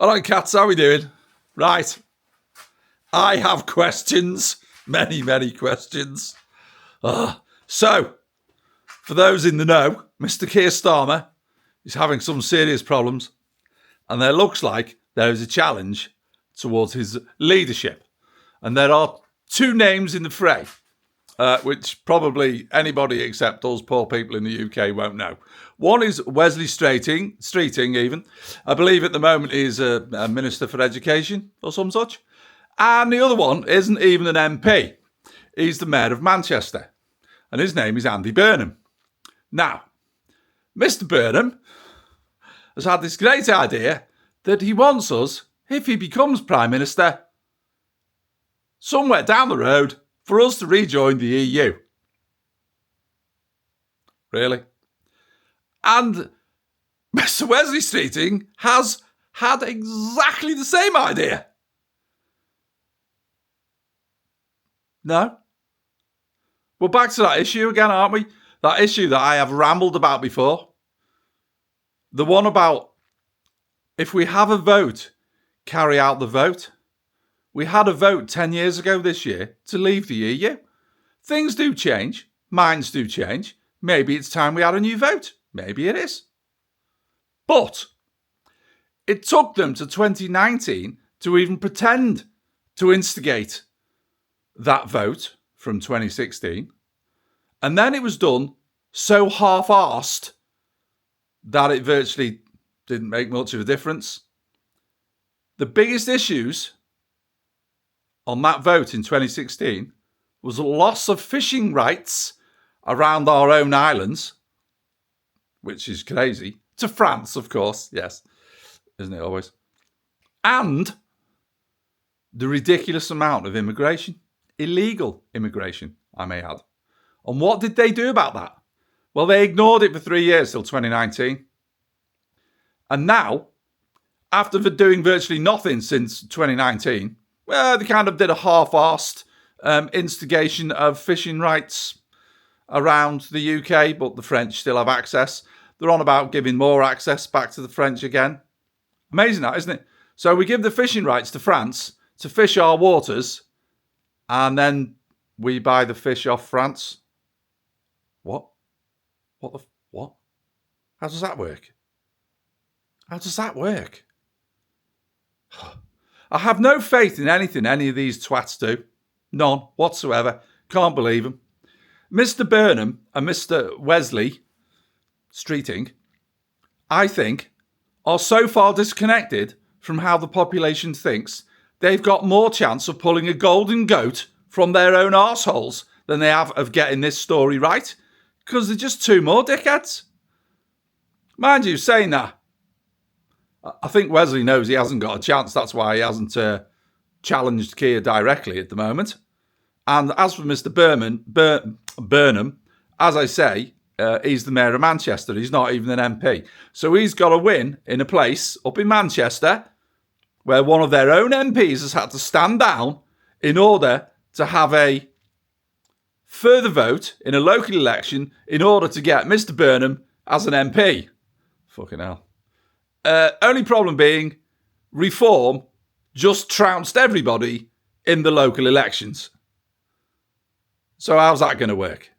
All right, cats, how we doing? Right. I have questions. Many, many questions. So, for those in the know, Mr. Keir Starmer is having some serious problems, and there looks like there is a challenge towards his leadership. And there are two names in the fray, which probably anybody except us poor people in the UK won't know. One is Wesley Streeting even. I believe at the moment he's a Minister for Education or some such. And the other one isn't even an MP. He's the Mayor of Manchester. And his name is Andy Burnham. Now, Mr. Burnham has had this great idea that he wants us, if he becomes Prime Minister, somewhere down the road, for us to rejoin the EU. Really? And Mr. Wesley Streeting has had exactly the same idea. No? We're back to that issue again, aren't we? That issue that I have rambled about before. The one about if we have a vote, carry out the vote. We had a vote 10 years ago this year to leave the EU. Things do change. Minds do change. Maybe it's time we had a new vote. Maybe it is. But it took them to 2019 to even pretend to instigate that vote from 2016. And then it was done so half-arsed that it virtually didn't make much of a difference. The biggest issues on that vote in 2016 was a loss of fishing rights around our own islands, which is crazy, to France, of course, yes, isn't it always? And the ridiculous amount of immigration, illegal immigration, I may add. And what did they do about that? Well, they ignored it for 3 years till 2019. And now, after doing virtually nothing since 2019, well, they kind of did a half-arsed instigation of fishing rights around the UK, but the French still have access. They're on about giving more access back to the French again. Amazing that, isn't it? So we give the fishing rights to France to fish our waters, and then we buy the fish off France. What? What? How does that work? How does that work? I have no faith in anything any of these twats do. None whatsoever. Can't believe them. Mr. Burnham and Mr. Wesley Streeting, I think, are so far disconnected from how the population thinks, they've got more chance of pulling a golden goat from their own arseholes than they have of getting this story right, because they're just two more dickheads. Mind you, saying that, I think Wesley knows he hasn't got a chance. That's why he hasn't challenged Keir directly at the moment. And as for Mr. Burnham, as I say, he's the Mayor of Manchester. He's not even an MP. So he's got to win in a place up in Manchester where one of their own MPs has had to stand down in order to have a further vote in a local election in order to get Mr. Burnham as an MP. Fucking hell. Only problem being, Reform just trounced everybody in the local elections. So how's that going to work?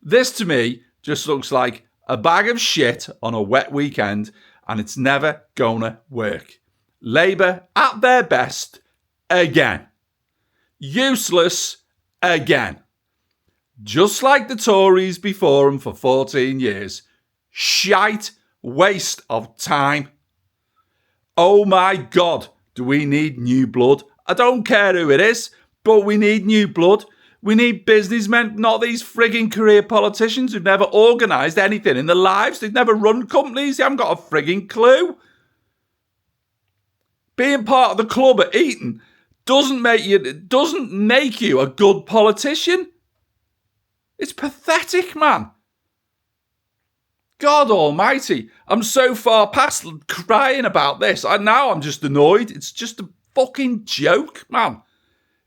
This, to me, just looks like a bag of shit on a wet weekend, and it's never gonna work. Labour at their best again. Useless again. Just like the Tories before them for 14 years. Shite waste of time. Oh my God, do we need new blood? I don't care who it is, but we need new blood. We need businessmen, not these frigging career politicians who've never organised anything in their lives. They've never run companies. They haven't got a frigging clue. Being part of the club at Eton doesn't make you a good politician. It's pathetic, man. God almighty. I'm so far past crying about this. Now I'm just annoyed. It's just a fucking joke, man.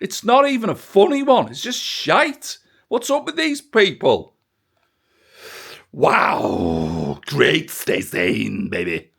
It's not even a funny one. It's just shite. What's up with these people? Wow. Great, stay sane, baby.